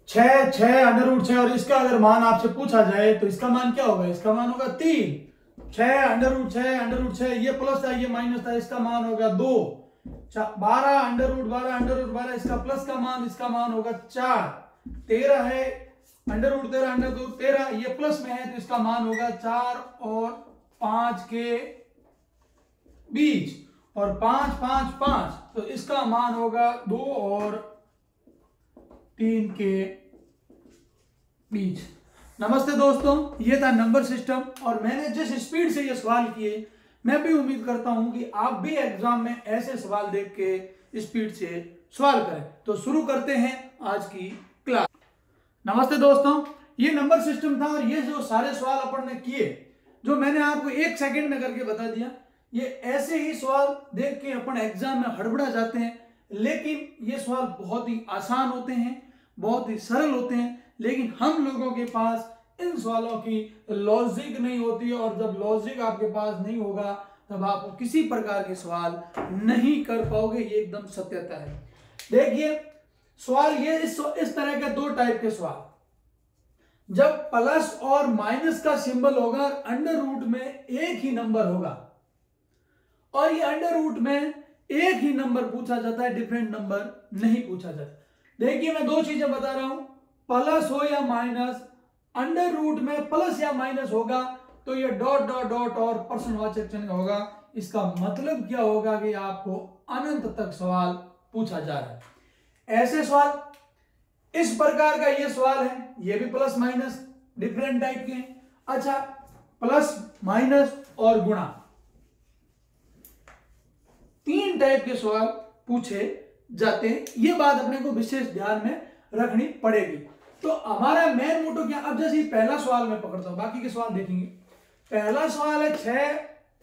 6 6 under root 6 और इसका अगर मान आपसे पूछा जाए तो इसका मान क्या होगा? इसका मान होगा 3। 6 अंडर रूट 6 अंडर रूट 6, ये प्लस था ये माइनस था, इसका मान होगा 2। 12 अंडर रूट 12 अंडर रूट 12, इसका प्लस का मान, इसका मान होगा 4। 13 है अंडर रूट 13 अंडर रूट 13, ये प्लस में है तो इसका मान होगा 4 और 5 के बीच, और 5 5 5 तो इसका मान होगा 2 और 3 के बीच। नमस्ते दोस्तों, ये था नंबर सिस्टम और मैंने जिस स्पीड से ये सवाल किए, मैं भी उम्मीद करता हूं कि आप भी एग्जाम में ऐसे सवाल देख के स्पीड से सवाल करें। तो शुरू करते हैं आज की क्लास। नमस्ते दोस्तों, ये नंबर सिस्टम था और ये जो सारे सवाल अपन ने किए, जो मैंने आपको 1 सेकंड में करके बता दिया, ये ऐसे ही सवाल देख के अपन एग्जाम में हड़बड़ा जाते हैं, लेकिन ये सवाल बहुत ही आसान होते हैं, बहुत ही सरल होते हैं, लेकिन हम लोगों के पास इन सवालों की लॉजिक नहीं होती है, और जब लॉजिक आपके पास नहीं होगा तब आप किसी प्रकार के सवाल नहीं कर पाओगे। ये एकदम सत्यता है। देखिए सवाल ये इस तरह के 2 टाइप के सवाल, जब प्लस और माइनस का सिंबल होगा और अंडर रूट में एक ही नंबर होगा, और ये अंडर रूट में एक ही नंबर पूछा जाता है, डिफरेंट नंबर नहीं पूछा जाता। देखिए मैं 2 चीजें बता रहा हूं, प्लस हो या माइनस, अंडर रूट में प्लस या माइनस होगा तो ये डॉट डॉट डॉट और प्रश्नवाचक चिन्ह होगा। इसका मतलब क्या होगा कि आपको अनंत तक सवाल पूछा जा रहा है। ऐसे सवाल इस प्रकार का ये सवाल है, ये भी प्लस माइनस डिफरेंट टाइप के हैं। अच्छा, प्लस माइनस और गुणा, 3 टाइप के सवाल पूछे जाते हैं। ये बात अपने को विशेष ध्यान में रखनी पड़ेगी। तो हमारा मेन मोटो क्या, अब जैसे पहला सवाल मैं पकड़ता हूं, बाकी के सवाल देखेंगे। पहला सवाल है 6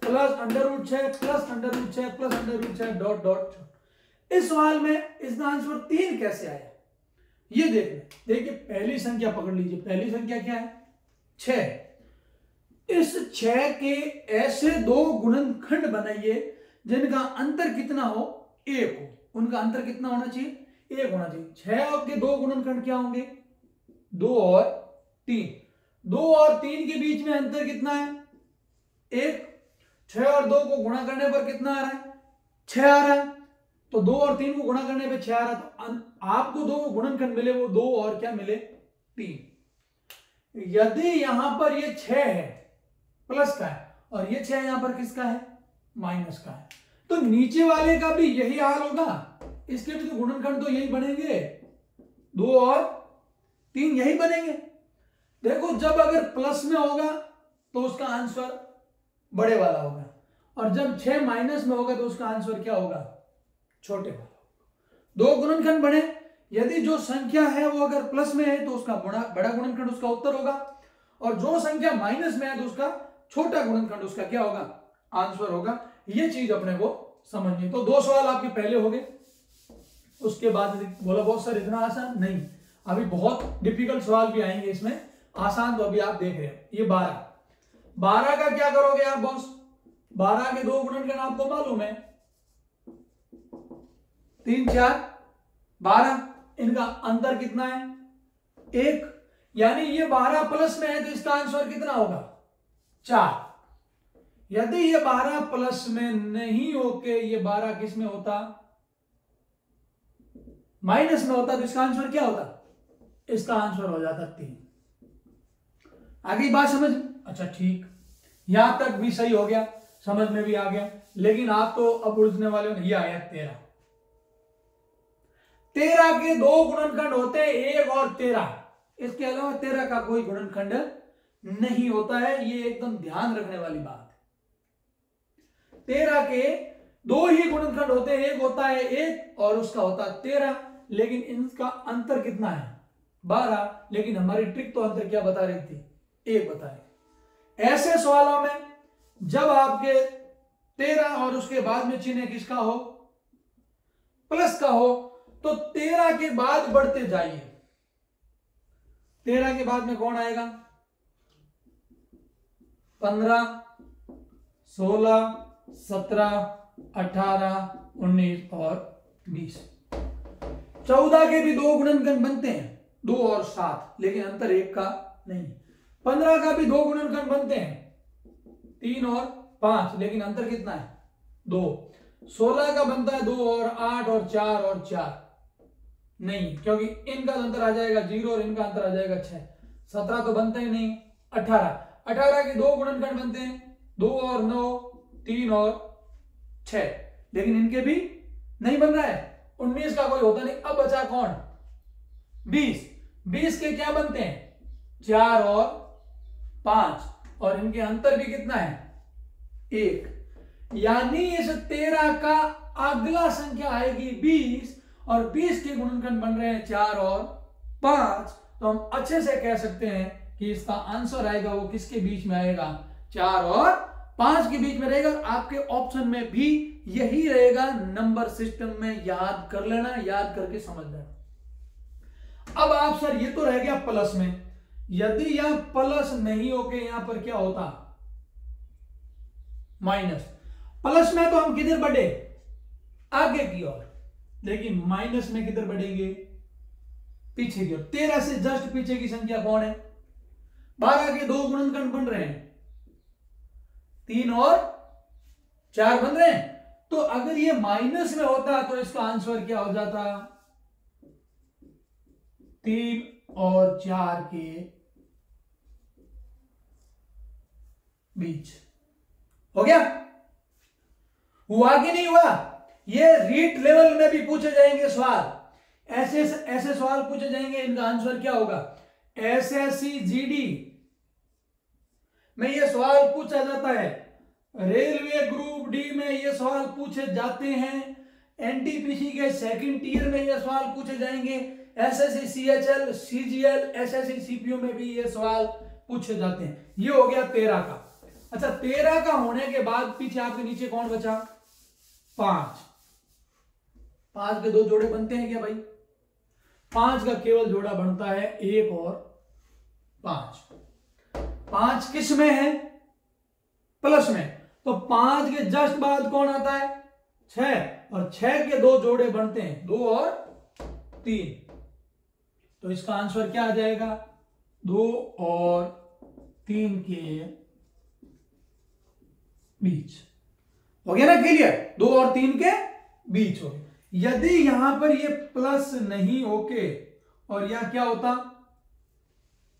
plus under root 6 plus under root 6 plus under root 6 dot dot. इस सवाल में इसका आंसर 3 कैसे आया, ये देखिए पहली संख्या पकड़ लीजिए। पहली संख्या क्या है? 6। इस 6 के ऐसे 2 गुणनखंड बनाइए जिनका अंतर कितना हो? 1 हो। उनका अंतर कितना होना चाहिए? 1 होना चाहिए। 6 के 2 गुणनखंड क्या होंगे? 2 और 3। 2 और 3 के बीच में अंतर कितना है? 1। 6 और 2 को गुणा करने पर कितना आ रहा है? 6 आ रहा है। तो 2 और 3 को गुणा करने पर 6 आ रहा है। तो आपको 2 गुणनखंड मिले, वो 2 और क्या मिले? 3। यदि यहां पर ये 6 है प्लस का है और ये 6 यहां पर किसका है? माइनस का है, तो नीचे वाले का भी यही हाल होगा। इसके भी तो गुणनखंड तो यही बनेंगे, 2 और 3 यही बनेंगे। देखो जब अगर प्लस में होगा तो उसका आंसर बड़े वाला होगा, और जब 6 माइनस में होगा तो उसका आंसर क्या होगा? छोटे वाला होगा। 2 गुणनखंड बने, यदि जो संख्या है वो अगर प्लस में है तो उसका बड़ा गुणनखंड उसका उत्तर होगा, और जो संख्या माइनस में है तो उसका छोटा गुणनखंड उसका क्या होगा? आंसर होगा। ये चीज अपने को समझनी। तो 2 सवाल आपके पहले हो गए। उसके बाद बोला बहुत सर इतना आसान नहीं, अभी बहुत डिफिकल्ट सवाल भी आएंगे इसमें। आसान तो अभी आप देख रहे हैं। ये 12 का क्या करोगे आप बॉस? 12 के 2 गुणनखंड आपको मालूम है, 3 4 12। इनका अंतर कितना है? 1। यानी ये 12 प्लस में है तो इसका आंसर कितना होगा? 4। यदि ये 12 प्लस में नहीं होके ये 12 किस में होता? माइनस में होता, तो इसका आंसर क्या होता? इसका आंसर हो जाता 3। आगे बात समझ? अच्छा ठीक, यहां तक भी सही हो गया, समझ में भी आ गया। लेकिन आप तो अब उलझने वाले हो। ये आया 13। 13 के 2 गुणनखंड होते हैं, 1 और 13। इसके अलावा 13 का कोई गुणनखंड नहीं होता है। ये एकदम ध्यान रखने वाली बात है। 13 के 2 ही गुणनखंड होते हैं, एक होता है 1 और उसका होता है 13, लेकिन इनका अंतर कितना है? 12। लेकिन हमारी ट्रिक तो अंतर क्या बता रही थी? 1 बता रही। ऐसे सवालों में जब आपके 13 और उसके बाद में चिन्ह किसका हो? प्लस का हो, तो 13 के बाद बढ़ते जाइए। 13 के बाद में कौन आएगा? 15 16 17 18 19 और 20। 14 के भी 2 गुणनखंड बनते हैं, 2 और 7, लेकिन अंतर 1 का नहीं। 15 का भी 2 गुणनखंड बनते हैं, 3 और 5, लेकिन अंतर कितना है 2। 16 का बनता है 2 और 8 और 4 और 4 नहीं, क्योंकि इनका अंतर आ जाएगा 0 और इनका अंतर आ जाएगा 6। 17 तो बनता ही नहीं। 18 के 2 गुणनखंड बनते हैं, 2 और 9, 3 और 6, लेकिन इनके भी नहीं बन रहा है। 19 का कोई होता नहीं। अब बचा कौन 20 के क्या बनते हैं 4 और 5, और इनके अंतर भी कितना है 1। यानी इस 13 का अगला संख्या आएगी 20, और 20 के गुणनखंड बन रहे हैं 4 और 5, तो हम अच्छे से कह सकते हैं कि इसका आंसर आएगा वो किसके बीच में आएगा 4 और 5 के बीच में रहेगा। और आपके ऑप्शन में भी यही रहेगा। नंबर सिस्टम में याद कर लेना, याद करके समझ लेना। अब आप सर ये तो रह गया प्लस में, यदि यह प्लस नहीं होके यहां पर क्या होता माइनस। प्लस में तो हम किधर बढ़े आगे की ओर, लेकिन माइनस में किधर बढ़ेंगे पीछे की ओर। 13 से जस्ट पीछे की संख्या कौन है 12 के 2 गुणनखंड बन रहे हैं, 3 और 4 बन रहे हैं। तो अगर ये माइनस में होता तो इसका आंसर क्या हो जाता 3 और 4 के बीच। हो गया, हुआ कि नहीं हुआ। ये रीट लेवल में भी पूछे जाएंगे सवाल, ऐसे ऐसे सवाल पूछे जाएंगे। इनका आंसर क्या होगा एसएससी जीडी में ये सवाल पूछा जाता है, रेलवे ग्रुप डी में ये सवाल पूछे जाते हैं, एनटीपीसी के सेकंड टियर में ये सवाल पूछे जाएंगे, SSC CHL CGL SSC CPU में भी ये सवाल पूछे जाते हैं। ये हो गया 13 का। अच्छा 13 का होने के बाद पीछे आपके नीचे कौन बचा 5 के 2 जोड़े बनते हैं क्या भाई 5 का केवल जोड़ा बनता है 1 और 5 किस में है प्लस में, तो 5 के जस्ट बाद कौन आता है 6, और 6 के 2 जोड़े बनते हैं 2 और 3, तो इसका आंसर क्या आ जाएगा 2 और 3 के बीच। हो गया ना क्लियर, 2 और 3 के बीच हो गया। यदि यहां पर ये प्लस नहीं होके और यह क्या होता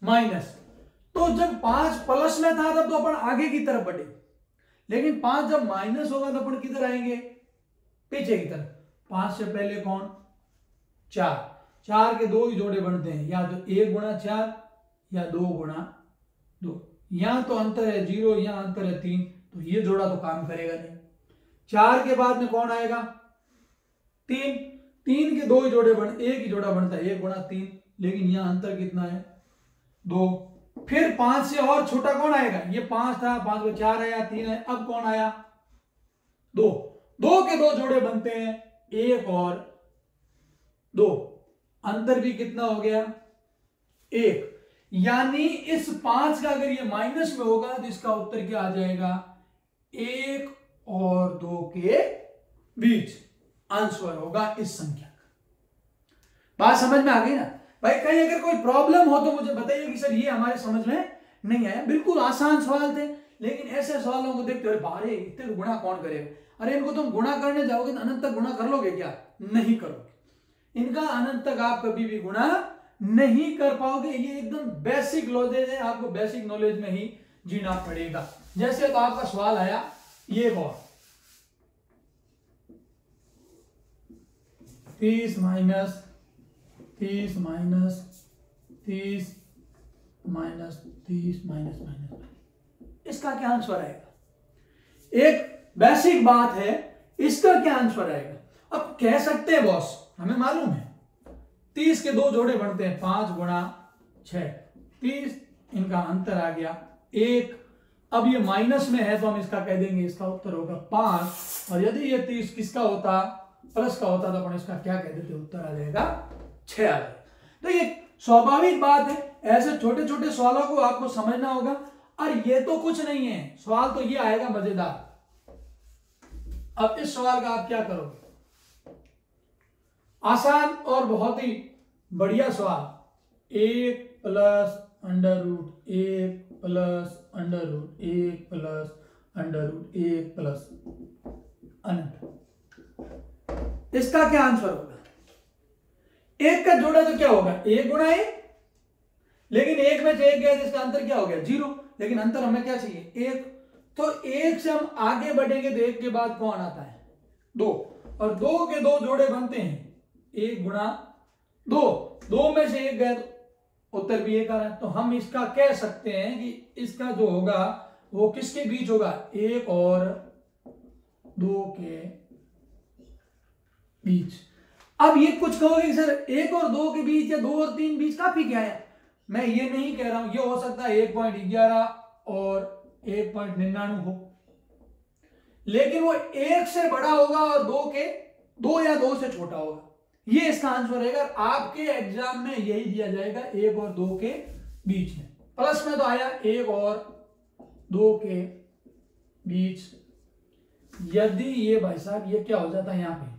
माइनस, तो जब 5 प्लस में था तब तो अपन आगे की तरफ बढ़े, लेकिन 5 जब माइनस होगा तो अपन किधर आएंगे पीछे की तरफ। 5 से पहले कौन 4 के 2 ही जोड़े बनते हैं, या तो 1 गुणा 4 या 2 गुणा 2। यहां तो अंतर है 0, यहां अंतर है 3, तो ये जोड़ा तो काम करेगा नहीं। 4 के बाद में कौन आएगा 3 के 2 ही जोड़े एक ही जोड़ा बनता है 1 गुणा 3, लेकिन यहां अंतर कितना है 2। फिर 5 से और छोटा कौन आएगा, ये 5 था, 5 को 4 आया 3 है, अब कौन आया 2 के 2 जोड़े बनते हैं 1 और 2, अंतर भी कितना हो गया 1। यानी इस 5 का अगर ये माइनस में होगा तो इसका उत्तर क्या आ जाएगा 1 और 2 के बीच आंसर होगा इस संख्या का। बात समझ में आ गई ना भाई। कहीं अगर कोई प्रॉब्लम हो तो मुझे बताइए कि सर ये हमारे समझ में नहीं आया। बिल्कुल आसान सवाल थे, लेकिन ऐसे सवालों को देखते हुए बारे इतने गुणा कौन करेगा, अरे इनको तुम गुणा करने जाओगे तो अनंत तक गुणा कर लोगे क्या, नहीं करोगे। इनका अनंत तक आप कभी भी गुणा नहीं कर पाओगे। ये एकदम बेसिक नॉलेज है, आपको बेसिक नॉलेज में ही जीना पड़ेगा। जैसे तो आपका सवाल आया ये और 30 minus 30 minus 30 minus 30 minus minus, इसका क्या आंसर आएगा। एक बेसिक बात है, इसका क्या आंसर आएगा। अब कह सकते हैं बॉस हमें मालूम है 30 के 2 जोड़े बनते हैं 5 गुणा 6, 30 इनका अंतर आ गया 1। अब ये माइनस में है तो हम इसका कह देंगे इसका उत्तर होगा 5, और यदि ये 30 किसका होता प्लस का होता तो अपन इसका क्या कह देते उत्तर आ जाएगा 6 आ जाएगा। तो ये स्वाभाविक बात है, ऐसे छोटे छोटे सवालों को आपको समझना होगा। और ये तो कुछ नहीं है, सवाल तो ये आएगा मजेदार। अब इस सवाल का आप क्या करोगे, आसान और बहुत ही बढ़िया सवाल। 1 plus under root 1 plus under root 1 plus under root 1 plus अनंत। इसका क्या आंसर होगा? 1 का जोड़ा तो क्या होगा? 1 गुणा 1, लेकिन 1 में से 1 गया तो इसका अंतर क्या हो गया? 0। लेकिन अंतर हमें क्या चाहिए? 1। तो 1 से हम आगे बढ़ेंगे तो 1 के बाद कौन आता है? 2। और 2 के 2 जोड़े बनते हैं 1 गुणा 2। 2 में से 1 गया तो उत्तर भी 1 आ रहा है। तो हम इसका कह सकते हैं कि इसका जो होगा वो किसके बीच होगा? 1 और 2 के बीच। अब ये कुछ कहोगे कि सर 1 और 2 के बीच या 2 और 3 बीच काफी क्या है? मैं ये नहीं कह रहा हूं। ये हो सकता है 1.11 और 1.99 हो, लेकिन वो 1 से बड़ा होगा और 2 या 2 से छोटा होगा। ये इसका आंसर रहेगा। आपके एग्जाम में यही दिया जाएगा, 1 और 2 के बीच में। प्लस में तो आया 1 और 2 के बीच। यदि ये भाई साहब ये क्या हो जाता है, यहां पे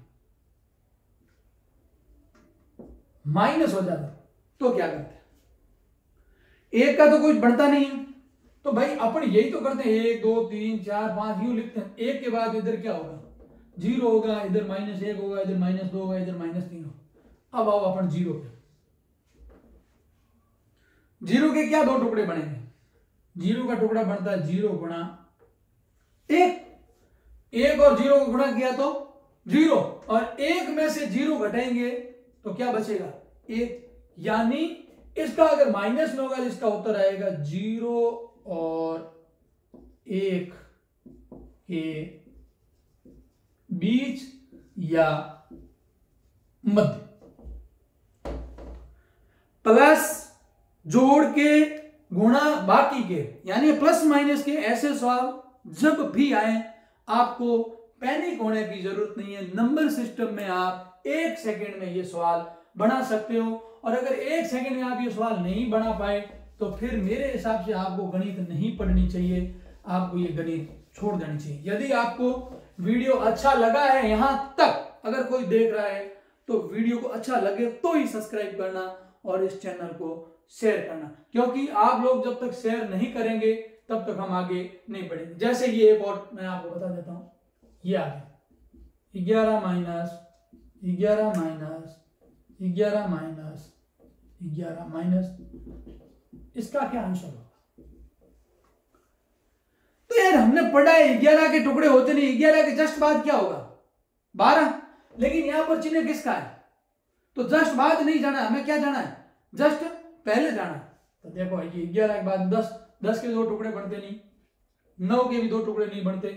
माइनस हो जाता तो क्या करते हैं? 1 का तो कुछ बढ़ता नहीं है, तो भाई अपन यही तो करते हैं, 1 2 3 4 5 यूं लिखते हैं। 1 के बाद इधर क्या होगा? 0 होगा, इधर -1 होगा, इधर -2 होगा, इधर -3 होगा। अब आओ अपन 0 पे। 0 के क्या 2 टुकड़े बनेंगे? 0 का टुकड़ा बनता है 0 गुणा 1। 1 और 0 को गुणा किया तो 0, और 1 में से 0 घटाएंगे तो क्या बचेगा? 1। यानी इसका अगर माइनस में होगा तो इसका उत्तर आएगा 0 और 1 के बीच या मध्य। प्लस जोड़ के गुणा बाकी के, यानी प्लस माइनस के ऐसे सवाल जब भी आए आपको पैनिक होने की जरूरत नहीं है। नंबर सिस्टम में आप 1 सेकंड में ये सवाल बना सकते हो, और अगर 1 सेकंड में आप ये सवाल नहीं बना पाए तो फिर मेरे हिसाब से आपको गणित नहीं पढ़नी चाहिए, आपको ये गणित छोड़ देनी चाहिए। यदि आपको वीडियो अच्छा लगा है यहां तक, अगर कोई देख रहा है तो वीडियो को अच्छा लगे तो ही सब्सक्राइब करना और इस चैनल को शेयर करना, क्योंकि आप लोग जब तक शेयर नहीं करेंगे तब तक हम आगे नहीं बढ़ेंगे। जैसे ये एक और मैं आपको बता देता हूं, ये आ गया 11 माइनस 11 माइनस 11 माइनस 11 माइनस, इसका क्या आंसर होगा? तो यार हमने पढ़ा है 11 के टुकड़े होते नहीं, 11 के जस्ट बाद क्या होगा? 12। लेकिन यहां पर चिन्ह किसका है? तो जस्ट बाद नहीं जाना, हमें क्या जाना है? जस्ट पहले जाना है। तो देखो ये 11 के बाद 10, 10 के 2 टुकड़े बनते नहीं, 9 के भी 2 टुकड़े नहीं बनते,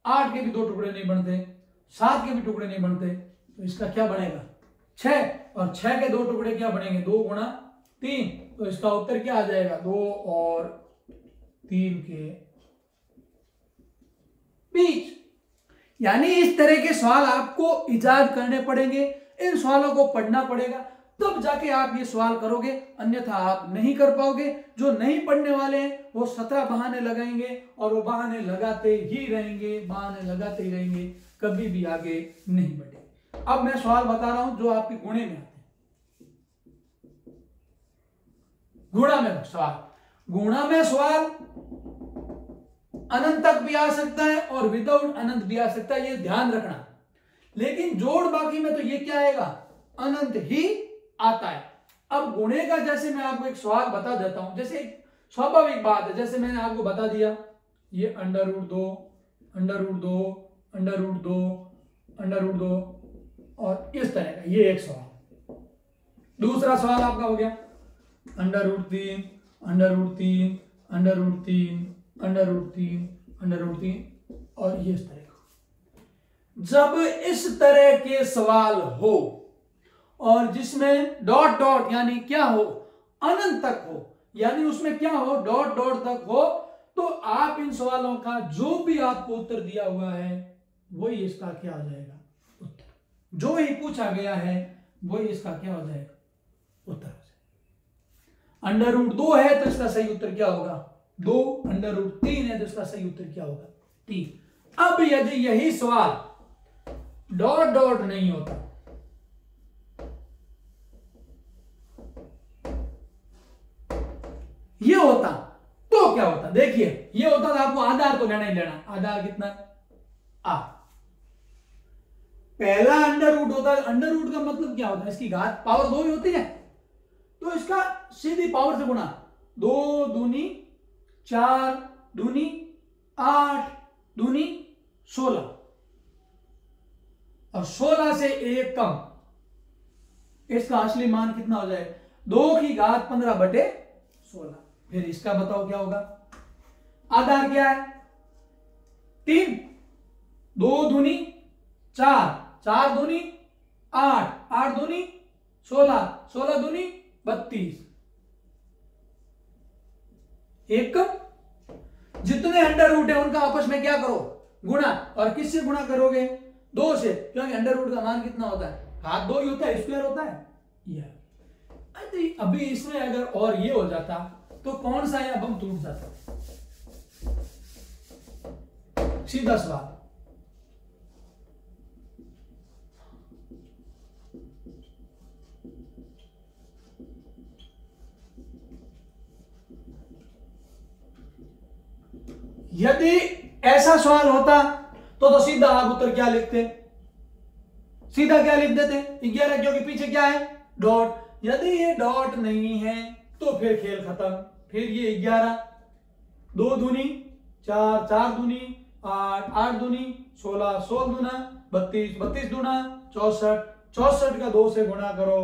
8 के भी 2 टुकड़े नहीं बनते, 7 के भी टुकड़े नहीं बनते। तो इसका क्या बनेगा? 6। और 6 के 2 टुकड़े क्या बनेंगे? 2 गुणा 3। तो इसका उत्तर क्या आ जाएगा? 2 और 3 के बीच। यानी इस तरह के सवाल आपको इजाद करने पड़ेंगे, इन सवालों को पढ़ना पड़ेगा, तब जाके आप ये सवाल करोगे, अन्यथा आप नहीं कर पाओगे। जो नहीं पढ़ने वाले हैं वो 17 बहाने लगाएंगे और वो बहाने लगाते ही रहेंगे, बहाने लगाते ही रहेंगे, कभी भी आगे नहीं बढ़ेंगे। अब मैं सवाल बता रहा हूं जो आपके गुणे में आते हैं। गुणा में सवाल, गुणा में सवाल अनंत तक भी आ सकता है और विदाउट अनंत भी आ सकता है, ये ध्यान रखना। लेकिन जोड़ बाकी में तो ये क्या आएगा? अनंत ही आता है। अब गुणे का जैसे मैं आपको एक सवाल बता देता हूं, जैसे एक स्वाभाविक बात है, जैसे मैंने आपको बता दिया ये √2 √2 √2 √2 और इस तरह का, ये एक सवाल। दूसरा सवाल आपका हो गया √3 √3 √3 √3 √3 और ये इस तरह का। जब इस तरह के सवाल हो और जिसमें डॉट डॉट यानी क्या हो? अनंत तक हो, यानी उसमें क्या हो? डॉट डॉट तक हो, तो आप इन सवालों का जो भी आपको उत्तर दिया हुआ है वही इसका क्या हो जाएगा? उत्तर। जो ही पूछा गया है वही इसका क्या हो जाएगा? उत्तर हो जाएगा। √2 है तो इसका सही उत्तर क्या होगा? 2। √3 है तो इसका सही उत्तर क्या होगा? 3। अब यदि यही सवाल डॉट डॉट नहीं होता, ये होता तो क्या होता, देखिए ये होता तो आपको आधार तो लेना ही लेना, आधार कितना आ, पहला अंडर रूट होता है। अंडर रूट का मतलब क्या होता है, इसकी घात पावर 2 ही होती है, तो इसका सीधी पावर से गुणा, 2 दूनी 4 दूनी 8 दूनी 16, और 16 से 1 कम, इसका असली मान कितना हो जाए, 2 की घात 15/16। फिर इसका बताओ क्या होगा, आधार क्या है 3, 2 दूनी 4, 4 दूनी 8, 8 दूनी 16, 16 दूनी 32, 1 कम। जितने अंडर रूट है उनका आपस में क्या करो, गुणा, और किससे गुणा करोगे, 2 से, क्योंकि अंडर रूट का मान कितना होता है, घात 2 ही होता है, स्क्वायर होता है ये। अभी इसमें अगर और ये हो जाता तो कौन सा यहां बम टूट जाता, सीधा सवाल। यदि ऐसा सवाल होता तो सीधा आप उत्तर क्या लिखते, सीधा क्या लिख देते 11, क्योंकि पीछे क्या है डॉट। यदि ये डॉट नहीं है तो फिर खेल खत्म। फिर ये 11, 2 दूनी 4, 4 दूनी 8, 8 दूनी 16, 16 दूना 32, 32 दूना 64, 64 का 2 से गुणा करो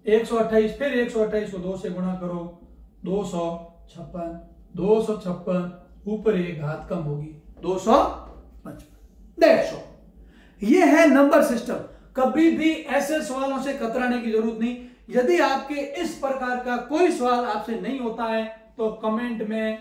128, फिर 128 को 2 से गुणा करो 256, 256 ऊपर एक घात कम होगी 255। That's all. ये है नंबर सिस्टम। कभी भी ऐसे सवालों से कतराने की जरूरत नहीं। यदि आपके इस प्रकार का कोई सवाल आपसे नहीं होता है तो कमेंट में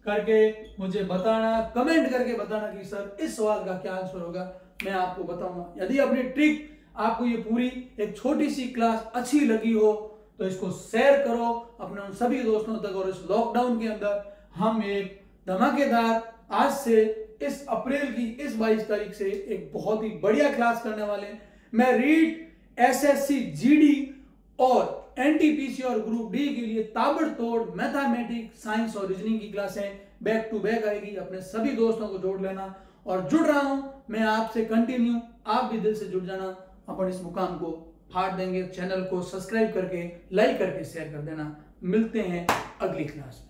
करके मुझे बताना, कमेंट करके बताना कि सर इस सवाल का क्या आंसर होगा, मैं आपको बताऊंगा। यदि अपनी ट्रिक आपको ये पूरी एक छोटी सी क्लास अच्छी लगी हो तो इसको शेयर करो अपने उन सभी दोस्तों तक। और इस लॉकडाउन के अंदर हम एक धमाकेदार, आज से इस अप्रैल की इस 22 तारीख से एक बहुत ही बढ़िया क्लास करने वाले हैं। मैं रीट, एसएससी, जीडी और एनटीपीसी और ग्रुप डी के लिए ताबड़तोड़ मैथमेटिक्स, साइंस और रीजनिंग की क्लासें बैक टू बैक आएगी। अपने सभी दोस्तों को जोड़ लेना। और जुड़ रहा हूं मैं आपसे कंटिन्यू, आप भी दिल से जुड़ जाना। अपन इस मुकाम को फाड़ देंगे। चैनल को सब्सक्राइब करके, लाइक करके, शेयर कर देना। मिलते हैं अगली क्लास में।